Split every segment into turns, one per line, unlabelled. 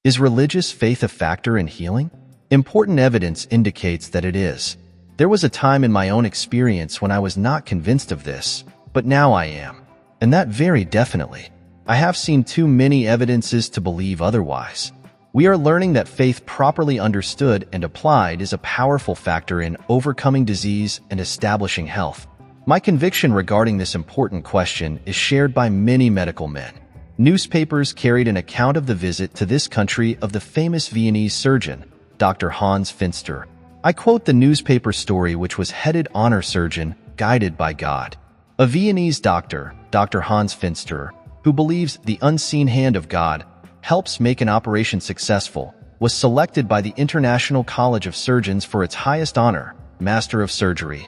Is religious faith a factor in healing? Important evidence indicates that it is. There was a time in my own experience when I was not convinced of this, but now I am. And that very definitely. I have seen too many evidences to believe otherwise. We are learning that faith properly understood and applied is a powerful factor in overcoming disease and establishing health. My conviction regarding this important question is shared by many medical men. Newspapers carried an account of the visit to this country of the famous Viennese surgeon, Dr. Hans Finster. I quote the newspaper story, which was headed "Honor Surgeon, Guided by God." A Viennese doctor, Dr. Hans Finster, who believes the unseen hand of God helps make an operation successful, was selected by the International College of Surgeons for its highest honor, Master of Surgery.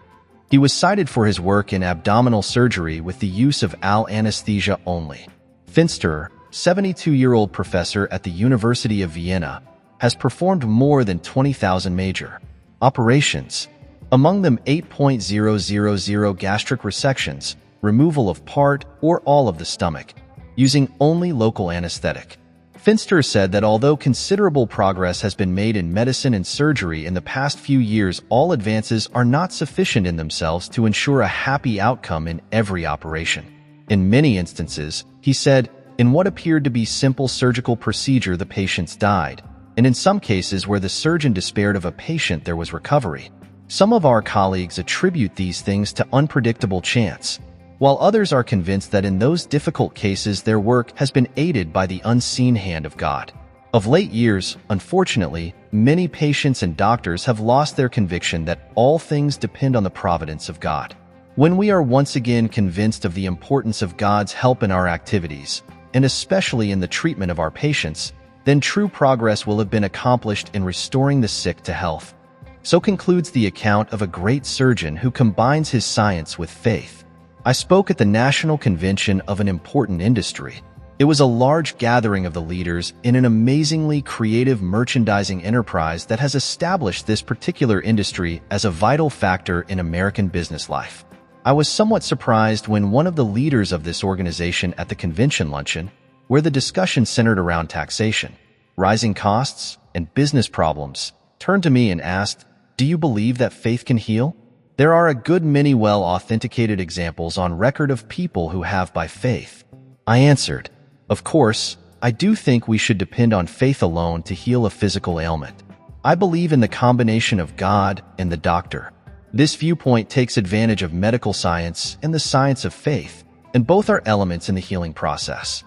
He was cited for his work in abdominal surgery with the use of anesthesia only. Finster, 72-year-old professor at the University of Vienna, has performed more than 20,000 major operations, among them 8,000 gastric resections, removal of part or all of the stomach, using only local anesthetic. Finster said that although considerable progress has been made in medicine and surgery in the past few years, all advances are not sufficient in themselves to ensure a happy outcome in every operation. In many instances, he said, in what appeared to be simple surgical procedure, the patients died, and in some cases where the surgeon despaired of a patient, there was recovery. Some of our colleagues attribute these things to unpredictable chance, while others are convinced that in those difficult cases their work has been aided by the unseen hand of God. Of late years, unfortunately, many patients and doctors have lost their conviction that all things depend on the providence of God. When we are once again convinced of the importance of God's help in our activities, and especially in the treatment of our patients, then true progress will have been accomplished in restoring the sick to health. So concludes the account of a great surgeon who combines his science with faith. I spoke at the National Convention of an important industry. It was a large gathering of the leaders in an amazingly creative merchandising enterprise that has established this particular industry as a vital factor in American business life. I was somewhat surprised when one of the leaders of this organization at the convention luncheon, where the discussion centered around taxation, rising costs, and business problems, turned to me and asked, "Do you believe that faith can heal?" There are a good many well-authenticated examples on record of people who have by faith. I answered, "Of course, I do think we should depend on faith alone to heal a physical ailment. I believe in the combination of God and the doctor. This viewpoint takes advantage of medical science and the science of faith, and both are elements in the healing process."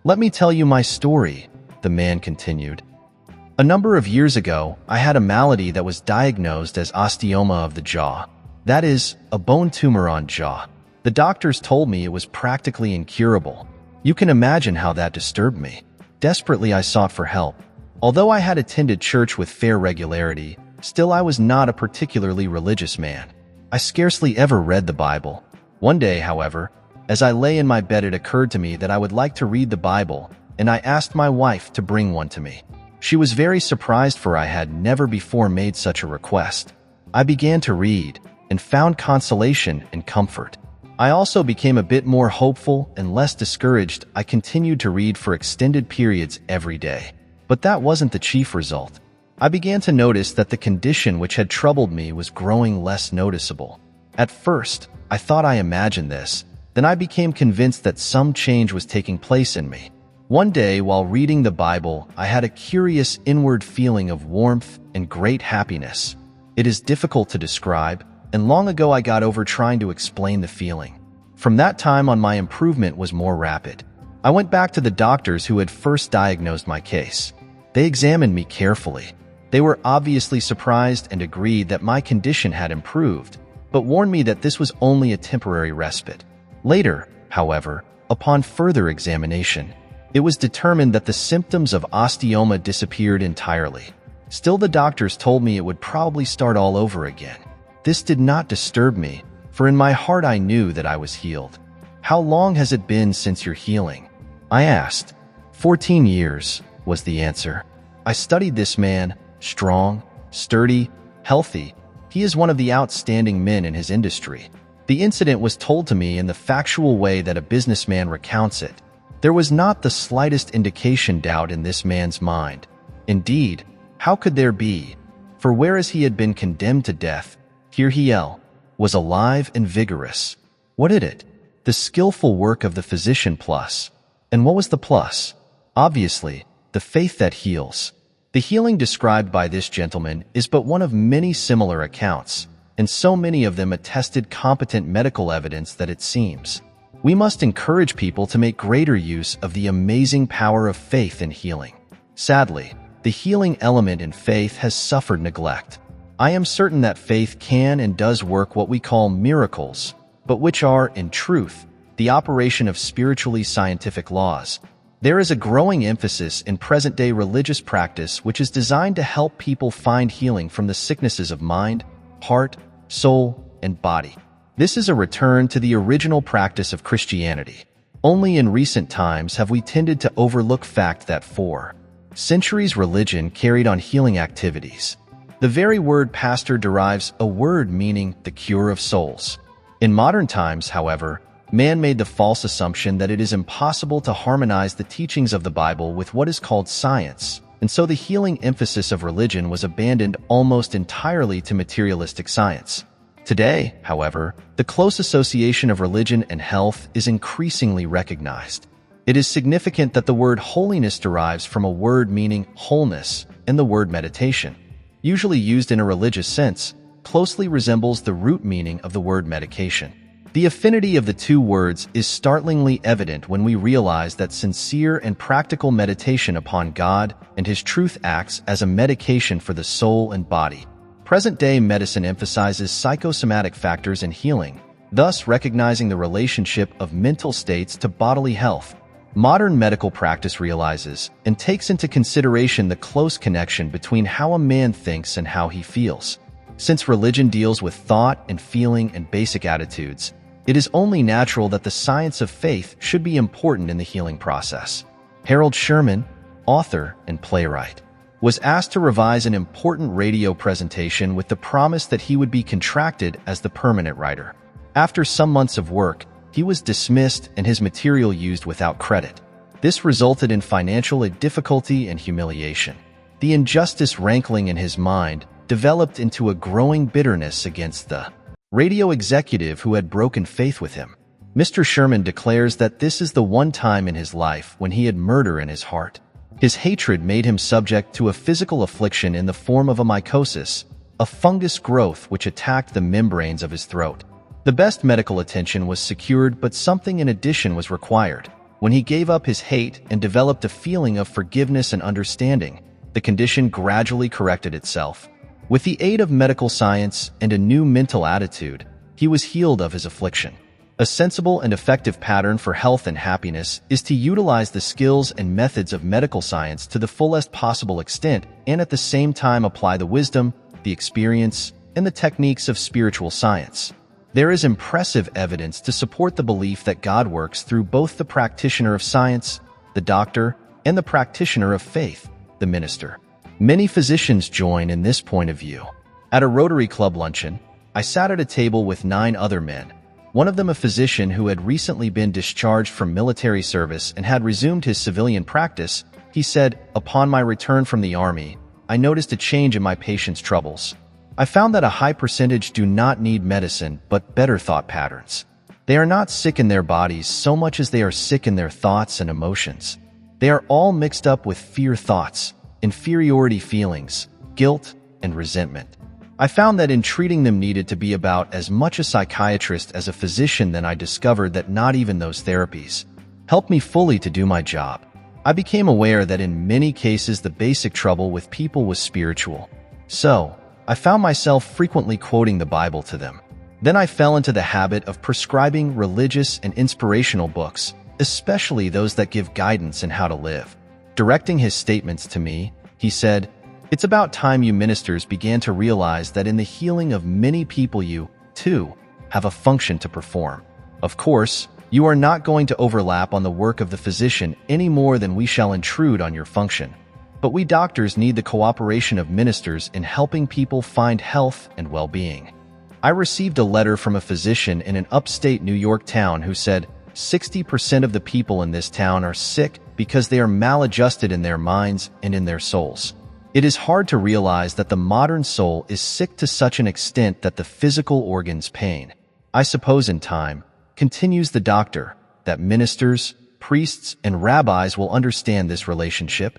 "Let me tell you my story," the man continued. "A number of years ago, I had a malady that was diagnosed as osteoma of the jaw. That is, a bone tumor on jaw. The doctors told me it was practically incurable. You can imagine how that disturbed me. Desperately, I sought for help. Although I had attended church with fair regularity, still I was not a particularly religious man. I scarcely ever read the Bible. One day, however, as I lay in my bed, it occurred to me that I would like to read the Bible, and I asked my wife to bring one to me. She was very surprised, for I had never before made such a request. I began to read, and found consolation and comfort. I also became a bit more hopeful and less discouraged. I continued to read for extended periods every day. But that wasn't the chief result. I began to notice that the condition which had troubled me was growing less noticeable. At first, I thought I imagined this. Then I became convinced that some change was taking place in me. One day, while reading the Bible, I had a curious inward feeling of warmth and great happiness. It is difficult to describe, and long ago I got over trying to explain the feeling. From that time on, my improvement was more rapid. I went back to the doctors who had first diagnosed my case. They examined me carefully. They were obviously surprised and agreed that my condition had improved, but warned me that this was only a temporary respite. Later, however, upon further examination, it was determined that the symptoms of osteoma disappeared entirely. Still, the doctors told me it would probably start all over again. This did not disturb me, for in my heart I knew that I was healed. "How long has it been since your healing?" I asked. 14 years, was the answer. I studied this man, strong, sturdy, healthy. He is one of the outstanding men in his industry. The incident was told to me in the factual way that a businessman recounts it. There was not the slightest indication doubt in this man's mind. Indeed, how could there be? For whereas he had been condemned to death, here he was alive and vigorous. What did it? The skillful work of the physician plus. And what was the plus? Obviously, the faith that heals. The healing described by this gentleman is but one of many similar accounts, and so many of them attested competent medical evidence that it seems. We must encourage people to make greater use of the amazing power of faith in healing. Sadly, the healing element in faith has suffered neglect. I am certain that faith can and does work what we call miracles, but which are, in truth, the operation of spiritually scientific laws. There is a growing emphasis in present-day religious practice which is designed to help people find healing from the sicknesses of mind, heart, soul, and body. This is a return to the original practice of Christianity. Only in recent times have we tended to overlook fact that for centuries religion carried on healing activities. The very word pastor derives a word meaning the cure of souls. In modern times, however, man made the false assumption that it is impossible to harmonize the teachings of the Bible with what is called science, and so the healing emphasis of religion was abandoned almost entirely to materialistic science. Today, however, the close association of religion and health is increasingly recognized. It is significant that the word holiness derives from a word meaning wholeness, and the word meditation, usually used in a religious sense, closely resembles the root meaning of the word medication. The affinity of the two words is startlingly evident when we realize that sincere and practical meditation upon God and His truth acts as a medication for the soul and body. Present-day medicine emphasizes psychosomatic factors in healing, thus recognizing the relationship of mental states to bodily health. Modern medical practice realizes and takes into consideration the close connection between how a man thinks and how he feels. Since religion deals with thought and feeling and basic attitudes, it is only natural that the science of faith should be important in the healing process. Harold Sherman, author and playwright, was asked to revise an important radio presentation with the promise that he would be contracted as the permanent writer. After some months of work, he was dismissed and his material used without credit. This resulted in financial difficulty and humiliation. The injustice rankling in his mind developed into a growing bitterness against the radio executive who had broken faith with him. Mr. Sherman declares that this is the one time in his life when he had murder in his heart. His hatred made him subject to a physical affliction in the form of a mycosis, a fungus growth which attacked the membranes of his throat. The best medical attention was secured, but something in addition was required. When he gave up his hate and developed a feeling of forgiveness and understanding, the condition gradually corrected itself. With the aid of medical science and a new mental attitude, he was healed of his affliction. A sensible and effective pattern for health and happiness is to utilize the skills and methods of medical science to the fullest possible extent and at the same time apply the wisdom, the experience, and the techniques of spiritual science. There is impressive evidence to support the belief that God works through both the practitioner of science, the doctor, and the practitioner of faith, the minister. Many physicians join in this point of view. At a Rotary Club luncheon, I sat at a table with 9 other men, one of them a physician who had recently been discharged from military service and had resumed his civilian practice. He said, "Upon my return from the Army, I noticed a change in my patients' troubles. I found that a high percentage do not need medicine, but better thought patterns. They are not sick in their bodies so much as they are sick in their thoughts and emotions. They are all mixed up with fear thoughts, inferiority feelings, guilt, and resentment. I found that in treating them needed to be about as much a psychiatrist as a physician. Then I discovered that not even those therapies helped me fully to do my job. I became aware that in many cases the basic trouble with people was spiritual. So, I found myself frequently quoting the Bible to them. Then I fell into the habit of prescribing religious and inspirational books, especially those that give guidance in how to live." Directing his statements to me, he said, "It's about time you ministers began to realize that in the healing of many people you, too, have a function to perform. Of course, you are not going to overlap on the work of the physician any more than we shall intrude on your function. But we doctors need the cooperation of ministers in helping people find health and well-being." I received a letter from a physician in an upstate New York town who said, 60% of the people in this town are sick because they are maladjusted in their minds and in their souls. It is hard to realize that the modern soul is sick to such an extent that the physical organs pain. I suppose in time, continues the doctor, that ministers, priests, and rabbis will understand this relationship.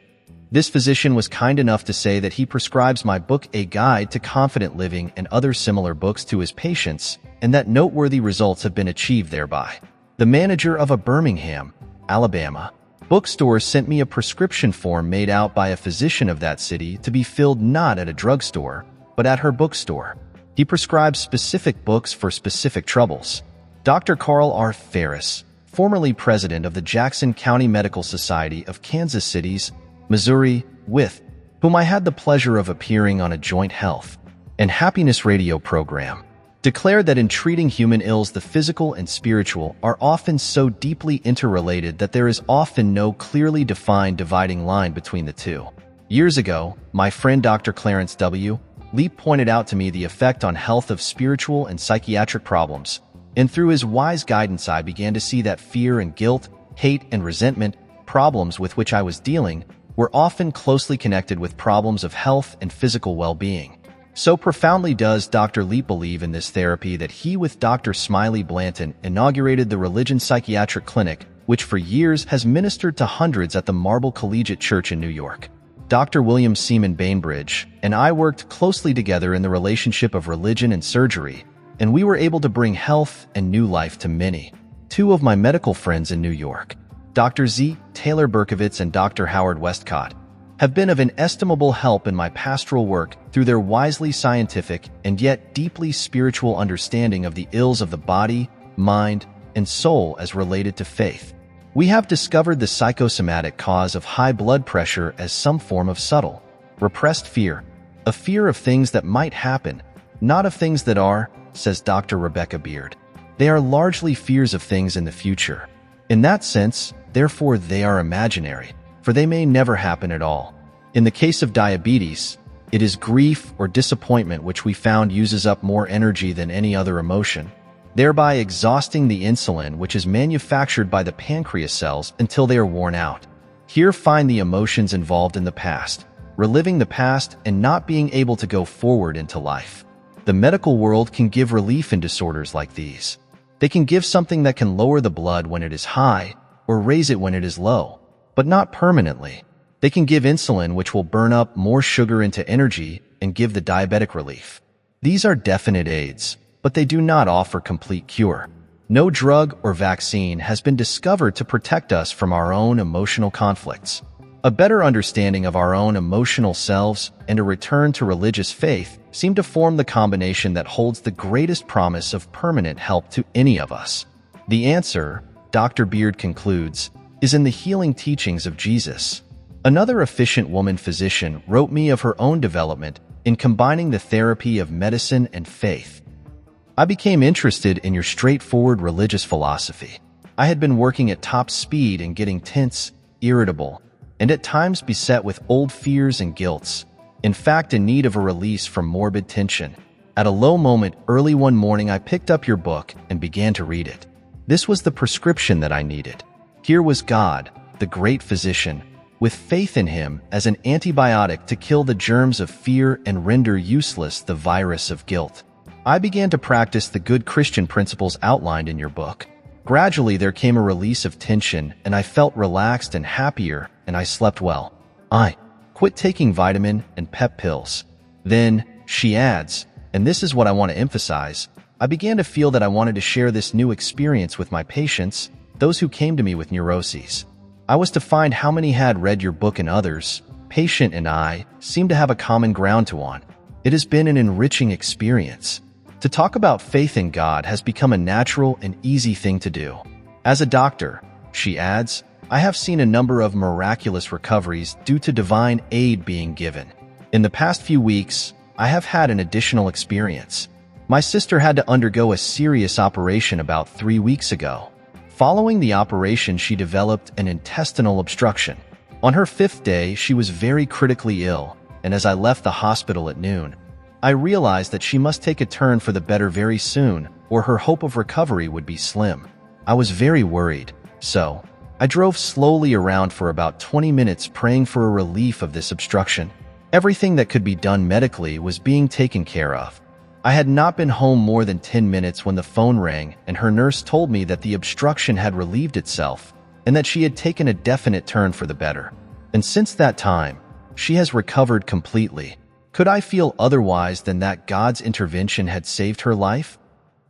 This physician was kind enough to say that he prescribes my book A Guide to Confident Living and other similar books to his patients, and that noteworthy results have been achieved thereby. The manager of a Birmingham, Alabama, bookstore sent me a prescription form made out by a physician of that city to be filled not at a drugstore, but at her bookstore. He prescribes specific books for specific troubles. Dr. Carl R. Ferris, formerly president of the Jackson County Medical Society of Kansas City's, Missouri, with whom I had the pleasure of appearing on a joint health and happiness radio program, declared that in treating human ills, the physical and spiritual are often so deeply interrelated that there is often no clearly defined dividing line between the two. Years ago, my friend Dr. Clarence W. Leap pointed out to me the effect on health of spiritual and psychiatric problems, and through his wise guidance I began to see that fear and guilt, hate and resentment, problems with which I was dealing, were often closely connected with problems of health and physical well-being. So profoundly does Dr. Leap believe in this therapy that he with Dr. Smiley Blanton inaugurated the Religion Psychiatric Clinic, which for years has ministered to hundreds at the Marble Collegiate Church in New York. Dr. William Seaman Bainbridge and I worked closely together in the relationship of religion and surgery, and we were able to bring health and new life to many. Two of my medical friends in New York, Dr. Z. Taylor Berkowitz and Dr. Howard Westcott, have been of inestimable help in my pastoral work through their wisely scientific and yet deeply spiritual understanding of the ills of the body, mind, and soul as related to faith. We have discovered the psychosomatic cause of high blood pressure as some form of subtle, repressed fear, a fear of things that might happen, not of things that are, says Dr. Rebecca Beard. They are largely fears of things in the future. In that sense, therefore, they are imaginary, for they may never happen at all. In the case of diabetes, it is grief or disappointment which we found uses up more energy than any other emotion, thereby exhausting the insulin which is manufactured by the pancreas cells until they are worn out. Here find the emotions involved in the past, reliving the past and not being able to go forward into life. The medical world can give relief in disorders like these. They can give something that can lower the blood when it is high or raise it when it is low, but not permanently. They can give insulin which will burn up more sugar into energy and give the diabetic relief. These are definite aids, but they do not offer complete cure. No drug or vaccine has been discovered to protect us from our own emotional conflicts. A better understanding of our own emotional selves and a return to religious faith seem to form the combination that holds the greatest promise of permanent help to any of us. The answer, Dr. Beard concludes, is in the healing teachings of Jesus. Another efficient woman physician wrote me of her own development in combining the therapy of medicine and faith. I became interested in your straightforward religious philosophy. I had been working at top speed and getting tense, irritable, and at times beset with old fears and guilts, in fact in need of a release from morbid tension. At a low moment early one morning I picked up your book and began to read it. This was the prescription that I needed. Here was God, the great physician, with faith in him as an antibiotic to kill the germs of fear and render useless the virus of guilt. I began to practice the good Christian principles outlined in your book. Gradually there came a release of tension and I felt relaxed and happier and I slept well. I quit taking vitamin and pep pills. Then, she adds, and this is what I want to emphasize, I began to feel that I wanted to share this new experience with my patients, those who came to me with neuroses. I was to find how many had read your book and others, patient and I, seemed to have a common ground to on. It has been an enriching experience. To talk about faith in God has become a natural and easy thing to do. As a doctor, she adds, I have seen a number of miraculous recoveries due to divine aid being given. In the past few weeks, I have had an additional experience. My sister had to undergo a serious operation about 3 weeks ago. Following the operation, she developed an intestinal obstruction. On her 5th day, she was very critically ill, and as I left the hospital at noon, I realized that she must take a turn for the better very soon, or her hope of recovery would be slim. I was very worried, so I drove slowly around for about 20 minutes praying for a relief of this obstruction. Everything that could be done medically was being taken care of. I had not been home more than 10 minutes when the phone rang and her nurse told me that the obstruction had relieved itself and that she had taken a definite turn for the better. And since that time, she has recovered completely. Could I feel otherwise than that God's intervention had saved her life?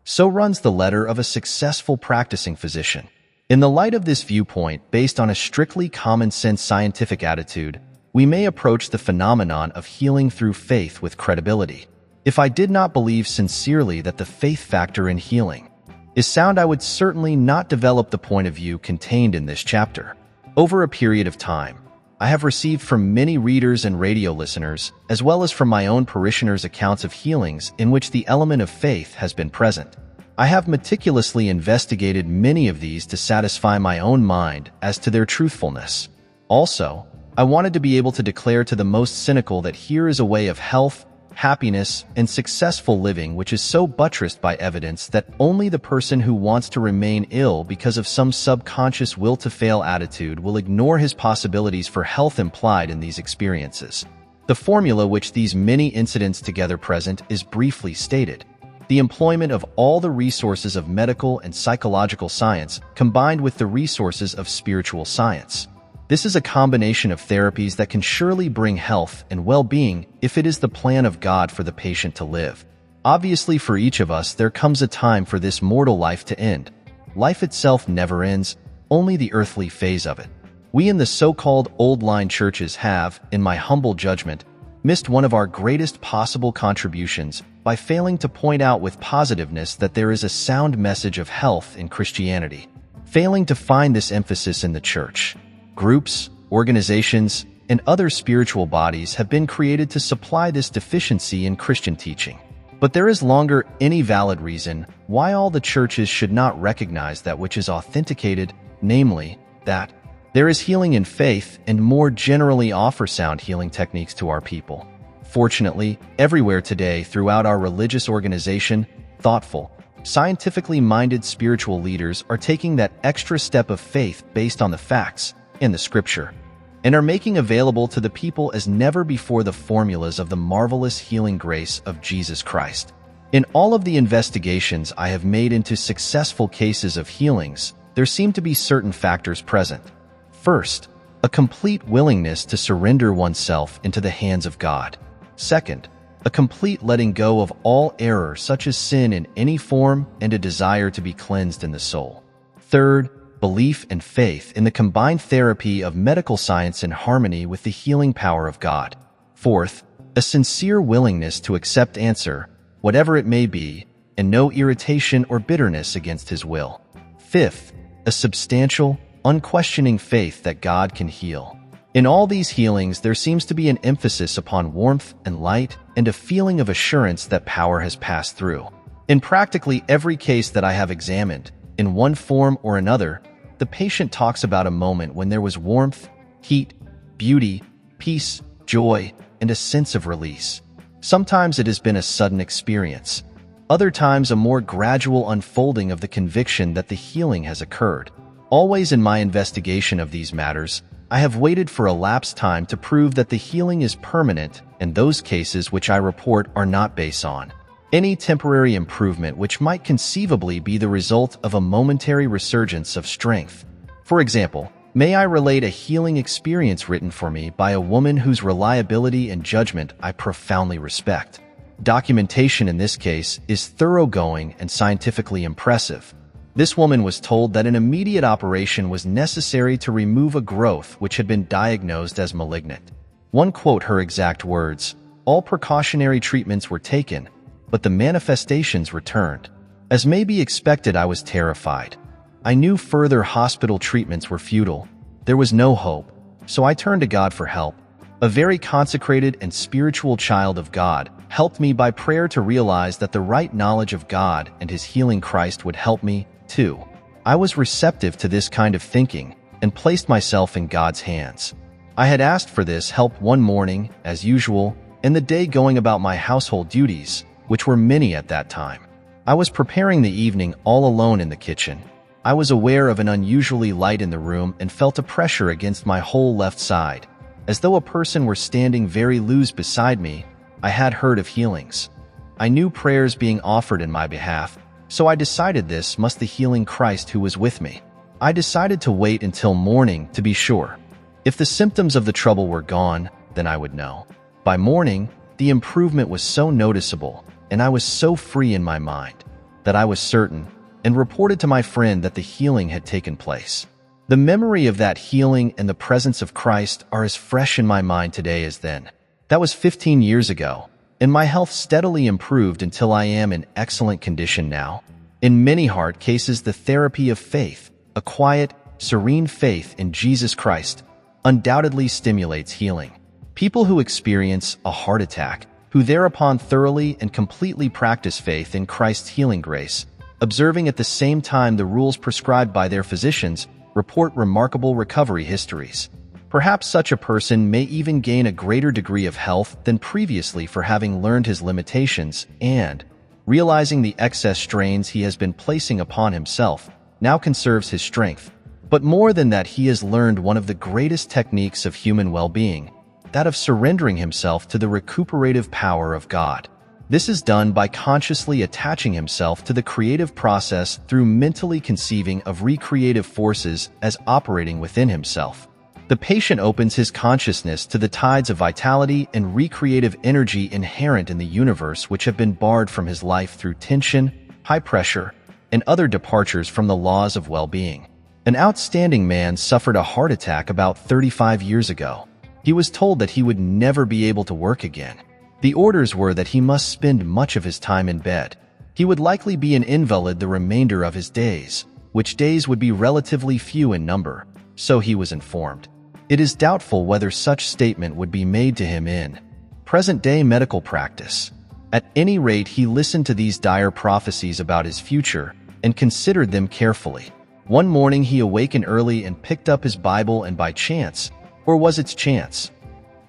So runs the letter of a successful practicing physician. In the light of this viewpoint, based on a strictly common-sense scientific attitude, we may approach the phenomenon of healing through faith with credibility. If I did not believe sincerely that the faith factor in healing is sound, I would certainly not develop the point of view contained in this chapter. Over a period of time, I have received from many readers and radio listeners, as well as from my own parishioners, accounts of healings in which the element of faith has been present. I have meticulously investigated many of these to satisfy my own mind as to their truthfulness. Also, I wanted to be able to declare to the most cynical that here is a way of health, happiness, and successful living which is so buttressed by evidence that only the person who wants to remain ill because of some subconscious will-to-fail attitude will ignore his possibilities for health implied in these experiences. The formula which these many incidents together present is briefly stated: the employment of all the resources of medical and psychological science combined with the resources of spiritual science. This is a combination of therapies that can surely bring health and well-being if it is the plan of God for the patient to live. Obviously, for each of us, there comes a time for this mortal life to end. Life itself never ends, only the earthly phase of it. We in the so-called old-line churches have, in my humble judgment, missed one of our greatest possible contributions by failing to point out with positiveness that there is a sound message of health in Christianity, failing to find this emphasis in the church. Groups, organizations, and other spiritual bodies have been created to supply this deficiency in Christian teaching. But there is longer any valid reason why all the churches should not recognize that which is authenticated, namely, that there is healing in faith, and more generally offer sound healing techniques to our people. Fortunately, everywhere today throughout our religious organization, thoughtful, scientifically minded spiritual leaders are taking that extra step of faith based on the facts in the scripture, and are making available to the people as never before the formulas of the marvelous healing grace of Jesus Christ. In all of the investigations I have made into successful cases of healings, there seem to be certain factors present. First, a complete willingness to surrender oneself into the hands of God. Second, a complete letting go of all error such as sin in any form and a desire to be cleansed in the soul. Third, belief and faith in the combined therapy of medical science in harmony with the healing power of God. Fourth, a sincere willingness to accept answer, whatever it may be, and no irritation or bitterness against His will. Fifth, a substantial, unquestioning faith that God can heal. In all these healings, there seems to be an emphasis upon warmth and light and a feeling of assurance that power has passed through. In practically every case that I have examined, in one form or another, the patient talks about a moment when there was warmth, heat, beauty, peace, joy, and a sense of release. Sometimes it has been a sudden experience. Other times a more gradual unfolding of the conviction that the healing has occurred. Always in my investigation of these matters, I have waited for elapsed time to prove that the healing is permanent, and those cases which I report are not based on any temporary improvement which might conceivably be the result of a momentary resurgence of strength. For example, may I relate a healing experience written for me by a woman whose reliability and judgment I profoundly respect. Documentation in this case is thoroughgoing and scientifically impressive. This woman was told that an immediate operation was necessary to remove a growth which had been diagnosed as malignant. One quote her exact words: "All precautionary treatments were taken, but the manifestations returned. As may be expected, I was terrified. I knew further hospital treatments were futile. There was no hope, so I turned to God for help. A very consecrated and spiritual child of God helped me by prayer to realize that the right knowledge of God and His healing Christ would help me, too. I was receptive to this kind of thinking and placed myself in God's hands. I had asked for this help one morning, as usual, in the day going about my household duties, which were many at that time. I was preparing the evening all alone in the kitchen. I was aware of an unusually light in the room and felt a pressure against my whole left side. As though a person were standing very loose beside me, I had heard of healings. I knew prayers being offered in my behalf, so I decided this must the healing Christ who was with me. I decided to wait until morning to be sure. If the symptoms of the trouble were gone, then I would know. By morning, the improvement was so noticeable, and I was so free in my mind, that I was certain, and reported to my friend that the healing had taken place. The memory of that healing and the presence of Christ are as fresh in my mind today as then. That was 15 years ago, and my health steadily improved until I am in excellent condition now. In many heart cases, the therapy of faith, a quiet, serene faith in Jesus Christ, undoubtedly stimulates healing. People who experience a heart attack, who thereupon thoroughly and completely practice faith in Christ's healing grace, observing at the same time the rules prescribed by their physicians, report remarkable recovery histories. Perhaps such a person may even gain a greater degree of health than previously for having learned his limitations and, realizing the excess strains he has been placing upon himself, now conserves his strength. But more than that, he has learned one of the greatest techniques of human well-being, that of surrendering himself to the recuperative power of God. This is done by consciously attaching himself to the creative process through mentally conceiving of recreative forces as operating within himself. The patient opens his consciousness to the tides of vitality and recreative energy inherent in the universe, which have been barred from his life through tension, high pressure, and other departures from the laws of well-being. An outstanding man suffered a heart attack about 35 years ago. He was told that he would never be able to work again. The orders were that he must spend much of his time in bed. He would likely be an invalid the remainder of his days, which days would be relatively few in number, so he was informed. It is doubtful whether such statement would be made to him in present-day medical practice. At any rate, he listened to these dire prophecies about his future and considered them carefully. One morning he awakened early and picked up his Bible and by chance, or was it chance,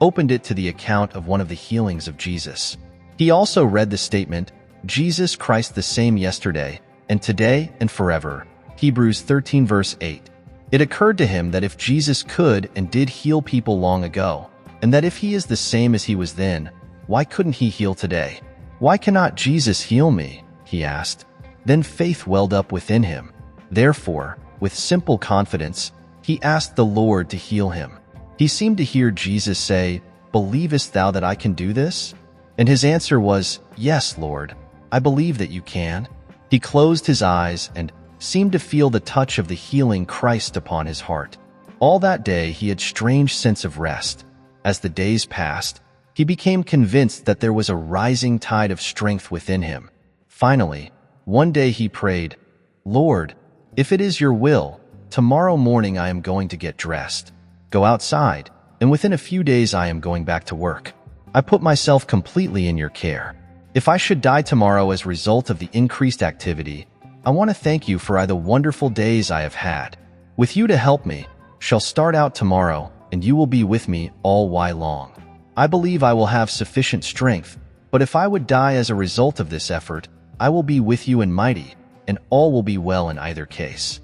opened it to the account of one of the healings of Jesus. He also read the statement, Jesus Christ the same yesterday, and today, and forever. Hebrews 13 verse 8. It occurred to him that if Jesus could and did heal people long ago, and that if he is the same as he was then, why couldn't he heal today? Why cannot Jesus heal me? He asked. Then faith welled up within him. Therefore, with simple confidence, he asked the Lord to heal him. He seemed to hear Jesus say, "Believest thou that I can do this?" And his answer was, "Yes, Lord, I believe that you can." He closed his eyes and seemed to feel the touch of the healing Christ upon his heart. All that day he had a strange sense of rest. As the days passed, he became convinced that there was a rising tide of strength within him. Finally, one day he prayed, "Lord, if it is your will, tomorrow morning I am going to get dressed, go outside, and within a few days I am going back to work. I put myself completely in your care. If I should die tomorrow as a result of the increased activity, I want to thank you for the wonderful days I have had. With you to help me, shall start out tomorrow, and you will be with me all while long. I believe I will have sufficient strength, but if I would die as a result of this effort, I will be with you and mighty, and all will be well in either case."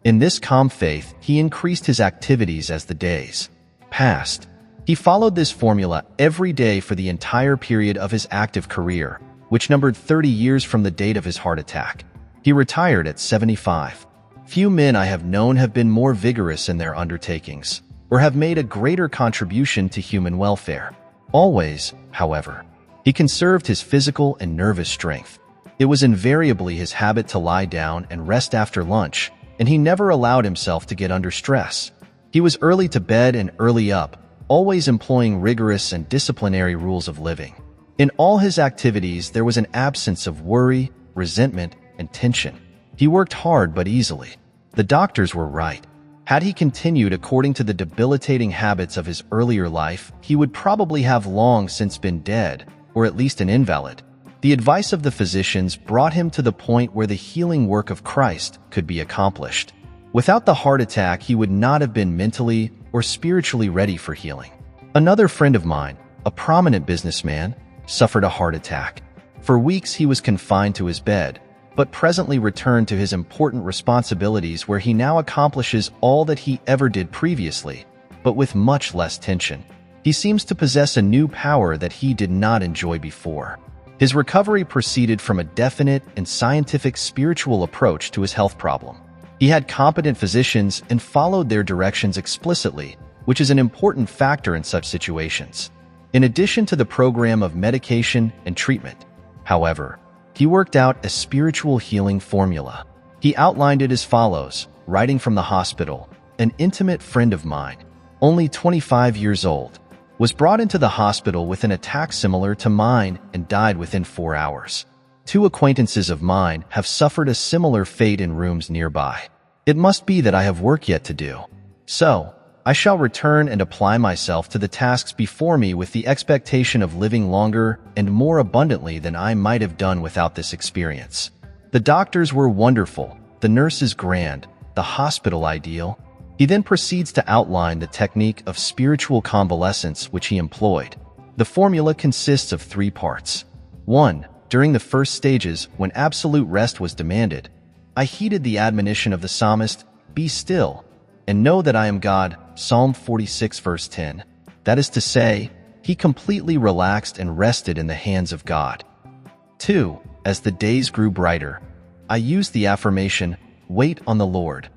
In this calm faith, he increased his activities as the days passed. He followed this formula every day for the entire period of his active career, which numbered 30 years from the date of his heart attack. He retired at 75. Few men I have known have been more vigorous in their undertakings, or have made a greater contribution to human welfare. Always, however, he conserved his physical and nervous strength. It was invariably his habit to lie down and rest after lunch, and he never allowed himself to get under stress. He was early to bed and early up, always employing rigorous and disciplinary rules of living. In all his activities there was an absence of worry, resentment, and tension. He worked hard but easily. The doctors were right. Had he continued according to the debilitating habits of his earlier life, he would probably have long since been dead, or at least an invalid. The advice of the physicians brought him to the point where the healing work of Christ could be accomplished. Without the heart attack, he would not have been mentally or spiritually ready for healing. Another friend of mine, a prominent businessman, suffered a heart attack. For weeks he was confined to his bed, but presently returned to his important responsibilities where he now accomplishes all that he ever did previously, but with much less tension. He seems to possess a new power that he did not enjoy before. His recovery proceeded from a definite and scientific spiritual approach to his health problem. He had competent physicians and followed their directions explicitly, which is an important factor in such situations. In addition to the program of medication and treatment, however, he worked out a spiritual healing formula. He outlined it as follows, writing from the hospital: "An intimate friend of mine, only 25 years old, was brought into the hospital with an attack similar to mine and died within 4 hours. 2 acquaintances of mine have suffered a similar fate in rooms nearby. It must be that I have work yet to do. So, I shall return and apply myself to the tasks before me with the expectation of living longer and more abundantly than I might have done without this experience. The doctors were wonderful, the nurses grand, the hospital ideal." He then proceeds to outline the technique of spiritual convalescence which he employed. The formula consists of 3 parts. 1. During the first stages, when absolute rest was demanded, I heeded the admonition of the psalmist, "Be still, and know that I am God," Psalm 46 verse 10. That is to say, he completely relaxed and rested in the hands of God. 2. As the days grew brighter, I used the affirmation, "Wait on the Lord.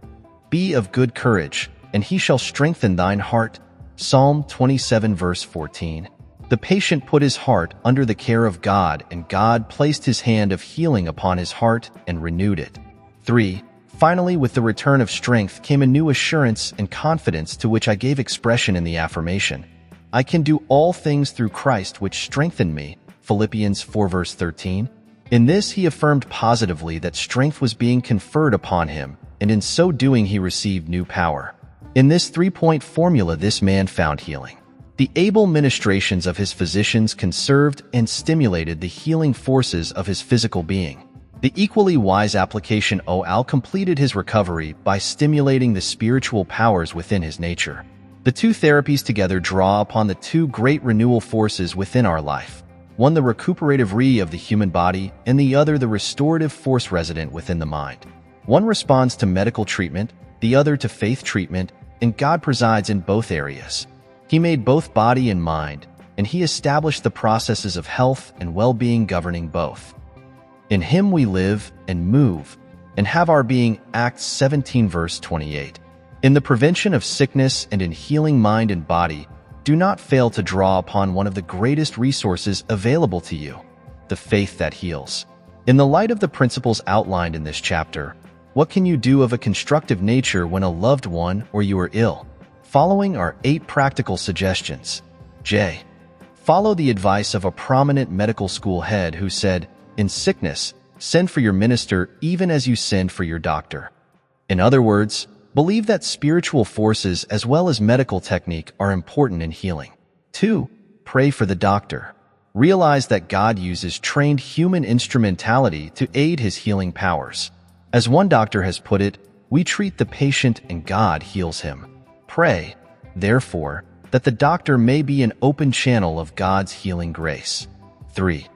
Be of good courage, and he shall strengthen thine heart," Psalm 27 verse 14. The patient put his heart under the care of God, and God placed his hand of healing upon his heart and renewed it. 3. Finally, with the return of strength came a new assurance and confidence to which I gave expression in the affirmation, "I can do all things through Christ which strengthened me," Philippians 4 verse 13. In this he affirmed positively that strength was being conferred upon him, and in so doing he received new power. In this 3-point formula this man found healing. The able ministrations of his physicians conserved and stimulated the healing forces of his physical being. The equally wise application Al completed his recovery by stimulating the spiritual powers within his nature. The 2 therapies together draw upon the 2 great renewal forces within our life. One the recuperative re of the human body, and the other the restorative force resident within the mind. One responds to medical treatment, the other to faith treatment, and God presides in both areas. He made both body and mind, and he established the processes of health and well-being governing both. In him we live and move and have our being, Acts 17 verse 28. In the prevention of sickness and in healing mind and body, do not fail to draw upon one of the greatest resources available to you, the faith that heals. In the light of the principles outlined in this chapter, what can you do of a constructive nature when a loved one or you are ill? Following are 8 practical suggestions. J. Follow the advice of a prominent medical school head who said, "In sickness, send for your minister even as you send for your doctor." In other words, believe that spiritual forces as well as medical technique are important in healing. 2. Pray for the doctor. Realize that God uses trained human instrumentality to aid his healing powers. As one doctor has put it, we treat the patient and God heals him. Pray, therefore, that the doctor may be an open channel of God's healing grace. 3.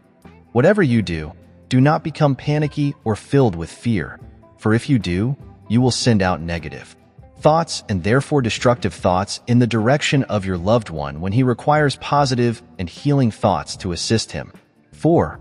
Whatever you do, do not become panicky or filled with fear, for if you do, you will send out negative thoughts and therefore destructive thoughts in the direction of your loved one when he requires positive and healing thoughts to assist him. 4.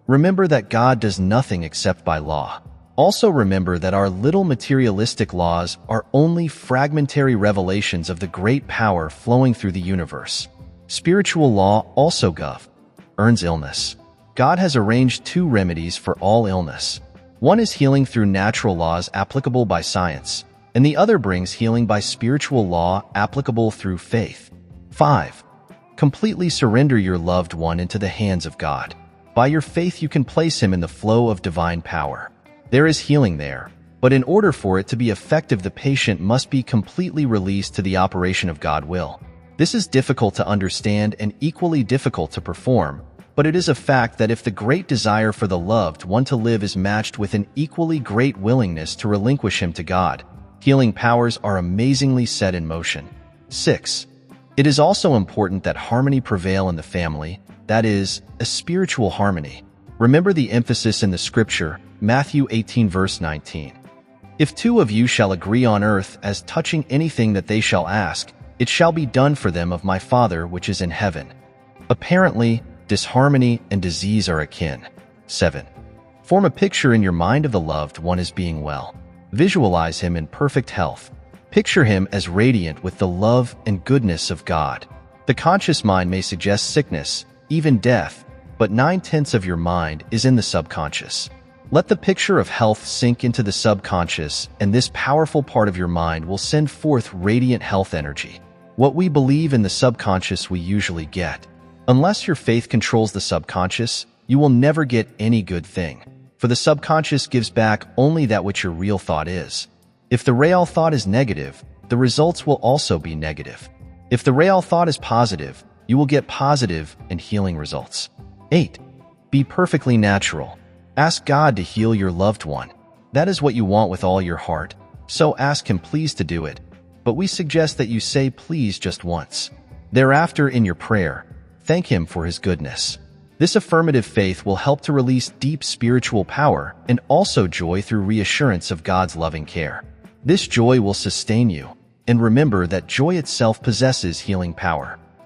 Remember that God does nothing except by law. Also remember that our little materialistic laws are only fragmentary revelations of the great power flowing through the universe. Spiritual law also governs illness. God has arranged 2 remedies for all illness. One is healing through natural laws applicable by science, and the other brings healing by spiritual law applicable through faith. 5. Completely surrender your loved one into the hands of God. By your faith you can place him in the flow of divine power. There is healing there, but in order for it to be effective, the patient must be completely released to the operation of God's will. This is difficult to understand and equally difficult to perform, but it is a fact that if the great desire for the loved one to live is matched with an equally great willingness to relinquish him to God, healing powers are amazingly set in motion. 6. It is also important that harmony prevail in the family, that is, a spiritual harmony. Remember the emphasis in the scripture, Matthew 18 verse 19. If two of you shall agree on earth as touching anything that they shall ask, it shall be done for them of my Father which is in heaven. Apparently, disharmony and disease are akin. 7. Form a picture in your mind of the loved one as being well. Visualize him in perfect health. Picture him as radiant with the love and goodness of God. The conscious mind may suggest sickness, even death, but 9/10 of your mind is in the subconscious. Let the picture of health sink into the subconscious, and this powerful part of your mind will send forth radiant health energy. What we believe in the subconscious we usually get. Unless your faith controls the subconscious, you will never get any good thing. For the subconscious gives back only that which your real thought is. If the real thought is negative, the results will also be negative. If the real thought is positive, you will get positive and healing results. 8. Be perfectly natural. Ask God to heal your loved one. That is what you want with all your heart, so ask Him please to do it. But we suggest that you say please just once. Thereafter, in your prayer, thank Him for His goodness. This affirmative faith will help to release deep spiritual power and also joy through reassurance of God's loving care. This joy will sustain you, and remember that joy itself possesses healing power.